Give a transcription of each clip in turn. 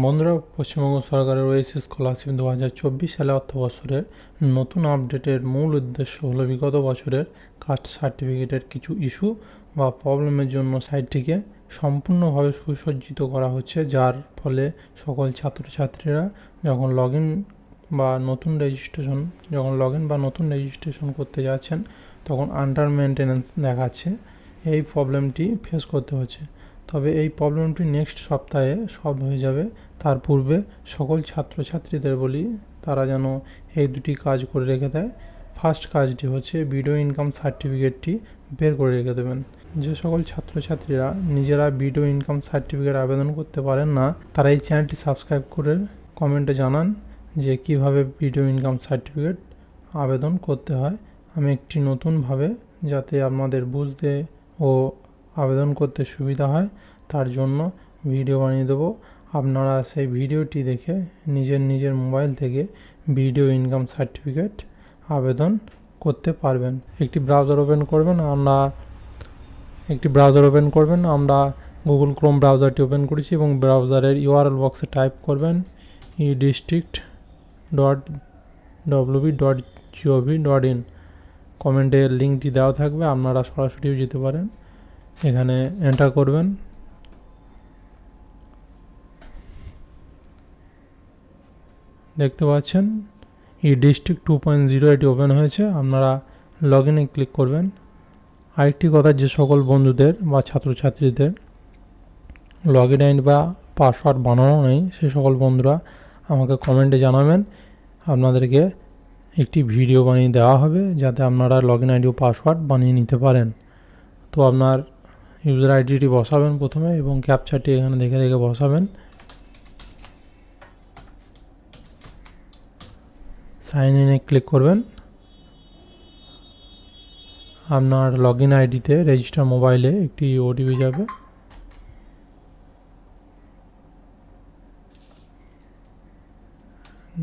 বন্ধুরা, পশ্চিমবঙ্গ সরকারের OSS scholarship 2024 সালে অর্থবছরের নতুন আপডেটের মূল উদ্দেশ্য হলো বিগত বছরের কাস্ট সার্টিফিকেটের কিছু ইস্যু বা প্রবলেমের জন্য সাইটটিকে সম্পূর্ণভাবে সুসজ্জিত করা হচ্ছে, যার ফলে সকল ছাত্রছাত্রীরা যখন লগ ইন বা নতুন রেজিস্ট্রেশন করতে যাচ্ছেন তখন আন্ডার মেনটেন্যান্স দেখাচ্ছে। এই প্রবলেমটি ফেস করতে হচ্ছে, তবে এই প্রবলেমটি নেক্সট সপ্তাহে সলভ হয়ে যাবে। তার পূর্বে সকল ছাত্রছাত্রীদের বলি তারা যেন এই দুটি কাজ করে রেখে দেয়। ফার্স্ট কাজটি হচ্ছে ভিডিও ইনকাম সার্টিফিকেটটি বের করে রেখে দেবেন। যে সকল ছাত্রছাত্রীরা নিজেরা ভিডিও ইনকাম সার্টিফিকেট আবেদন করতে পারেন না, তারা এই চ্যানেলটি সাবস্ক্রাইব করে কমেন্টে জানান যে কিভাবে ভিডিও ইনকাম সার্টিফিকেট আবেদন করতে হয়। আমি একটি নতুনভাবে, যাতে আপনাদের বুঝতে ও আবেদন করতে সুবিধা হয়, তার জন্য ভিডিও বানিয়ে দেবো। আপনারা সেই ভিডিওটি দেখে নিজের মোবাইল থেকে ভিডিও ইনকাম সার্টিফিকেট আবেদন করতে পারবেন। একটি ব্রাউজার ওপেন করবেন। আমরা গুগল ক্রোম ব্রাউজারটি ওপেন করেছি এবং ব্রাউজারের ইউআরএল বক্সে টাইপ করবেন edistrict.wb.gov.in। কমেন্টের লিঙ্কটি দেওয়া থাকবে, আপনারা সরাসরিও যেতে পারেন। এখানে এন্টার করবেন। দেখতে পাচ্ছেন edistrict 2.0 এটি ওপেন হয়েছে। আপনারা লগ ইনে ক্লিক করবেন। আরেকটি কথা, যে সকল বন্ধুদের বা ছাত্রছাত্রীদের লগ ইন আইডি বা পাসওয়ার্ড বানানো নেই, সে সকল বন্ধুরা আমাকে কমেন্টে জানাবেন। আপনাদেরকে একটি ভিডিও বানিয়ে দেওয়া হবে যাতে আপনারা লগ ইন আইডি ও পাসওয়ার্ড বানিয়ে নিতে পারেন। তো আপনার ইউজার আইডিটি বসাবেন প্রথমে এবং ক্যাপচারটি এখানে দেখে বসাবেন। সাইন ইনে ক্লিক করবেন। আপনার লগ ইন আইডিতে রেজিস্টার মোবাইলে একটি ওটিপি যাবে।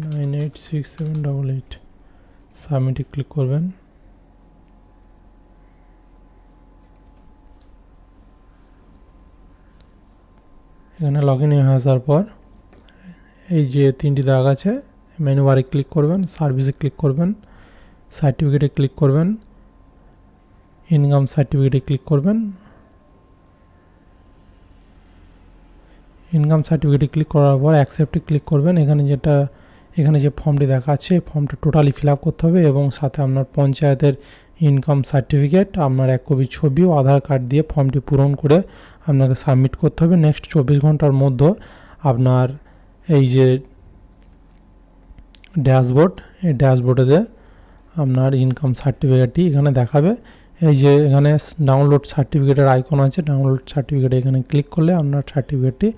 $98678 সাবমিটে ক্লিক করবেন। এখানে লগ ইন হয়ে আসার পর এই যে তিনটি দাগ আছে, মেনু বারে ক্লিক করবেন, সার্ভিসে ক্লিক করবেন, সার্টিফিকেটে ক্লিক করবেন, ইনকাম সার্টিফিকেটে ক্লিক করবেন। ইনকাম সার্টিফিকেটে ক্লিক করার পর অ্যাকসেপ্টে ক্লিক করবেন। এখানে যে ফর্মটি দেখাচ্ছে, ফর্মটা টোটালি ফিল আপ করতে হবে এবং সাথে আপনার পঞ্চায়েতের ইনকাম সার্টিফিকেট, আপনার এক কপি ছবি ও আধার কার্ড দিয়ে ফর্মটি পূরণ করে আপনাকে সাবমিট করতে হবে। নেক্সট 24 ঘন্টার মধ্যে আপনার এই যে এই ড্যাশবোর্ডে আপনার ইনকাম সার্টিফিকেটটি এখানে দেখাবে। এই যে এখানে ডাউনলোড সার্টিফিকেটের আইকন আছে, ডাউনলোড সার্টিফিকেটে এখানে ক্লিক করলে আপনার সার্টিফিকেটটি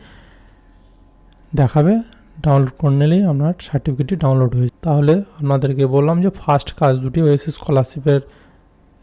দেখাবে। ডাউনলোড করে নিলেই আপনার সার্টিফিকেটটি ডাউনলোড হয়েছে। তাহলে আপনাদেরকে বললাম যে ফার্স্ট কাজ দুটি ওএসএস স্কলারশিপের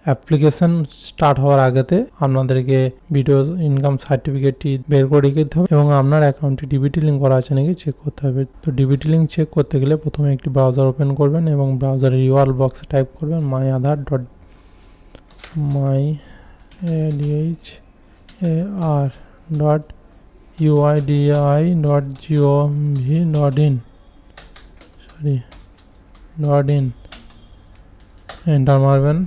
অ্যাপ্লিকেশন স্টার্ট হওয়ার আগেতে আপনাদেরকে ভিডিও ইনকাম সার্টিফিকেটটি বের করে রেখে দিতে হবে এবং আপনার অ্যাকাউন্টে ডিবিটি লিঙ্ক করা আছে নাকি চেক করতে হবে। তো ডিবিটি লিঙ্ক চেক করতে গেলে প্রথমে একটি ব্রাউজার ওপেন করবেন এবং ব্রাউজারের ইউআরএল বক্সে টাইপ করবেন myadhar.uidi.gov.in। এন্টার মারবেন।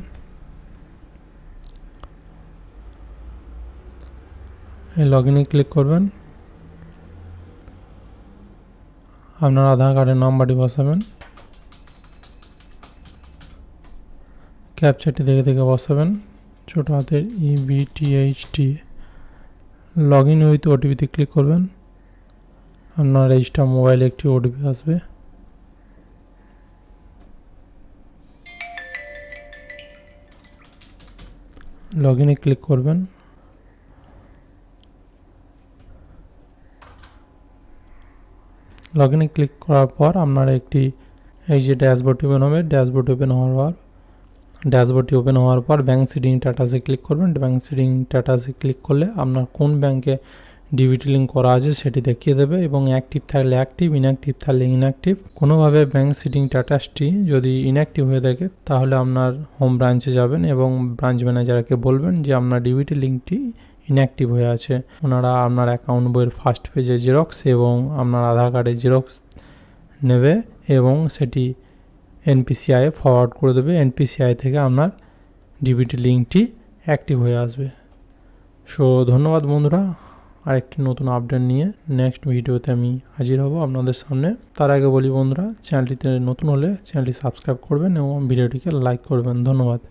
লগ ইনে ক্লিক করবেন। আপনার আধার কার্ডের নাম্বারটি বসাবেন, ক্যাপচারটি দেখে বসাবেন, ছোট হাতের EBTHT। লগ ইন উইথ ওটিপিতে ক্লিক করবেন। আপনার রেজিস্টার মোবাইলে একটি ওটিপি আসবে। লগ ইনে ক্লিক করবেন। লগ ইনে ক্লিক করার পর আপনার একটি এই যে ড্যাশবোর্ডটি ওপেন হবে। ড্যাশবোর্ডটি ওপেন হওয়ার পর ব্যাঙ্ক সিডিং স্ট্যাটাসে ক্লিক করবেন। ব্যাঙ্ক সিডিং স্ট্যাটাসে ক্লিক করলে আপনার কোন ব্যাঙ্কে ডিবিটি লিঙ্ক করা আছে সেটি দেখিয়ে দেবে এবং অ্যাক্টিভ থাকলে অ্যাক্টিভ, ইনঅ্যাক্টিভ থাকলে ইনঅ্যাক্টিভ। কোনোভাবে ব্যাঙ্ক সিডিং স্ট্যাটাসটি যদি ইনঅ্যাক্টিভ হয়ে থাকে তাহলে আপনার হোম ব্রাঞ্চে যাবেন এবং ব্রাঞ্চ ম্যানেজারকে বলবেন যে আপনার ডিবিটি লিঙ্কটি ইনঅ্যাক্টিভ হয়ে আছে। ওনারা আপনার অ্যাকাউন্ট বইয়ের ফার্স্ট পেজে জেরক্স এবং আপনার আধার কার্ডের জেরক্স নেবে এবং সেটি এনপিসিআই ফরওয়ার্ড করে দেবে। এনপিসিআই থেকে আপনার ডিবিটি লিঙ্কটি অ্যাক্টিভ হয়ে আসবে। সো ধন্যবাদ বন্ধুরা, আরেকটি নতুন আপডেট নিয়ে নেক্সট ভিডিওতে আমি হাজির হব আপনাদের সামনে। তার আগে বলি বন্ধুরা, চ্যানেলটিতে নতুন হলে চ্যানেলটি সাবস্ক্রাইব করবেন এবং ভিডিওটিকে লাইক করবেন। ধন্যবাদ।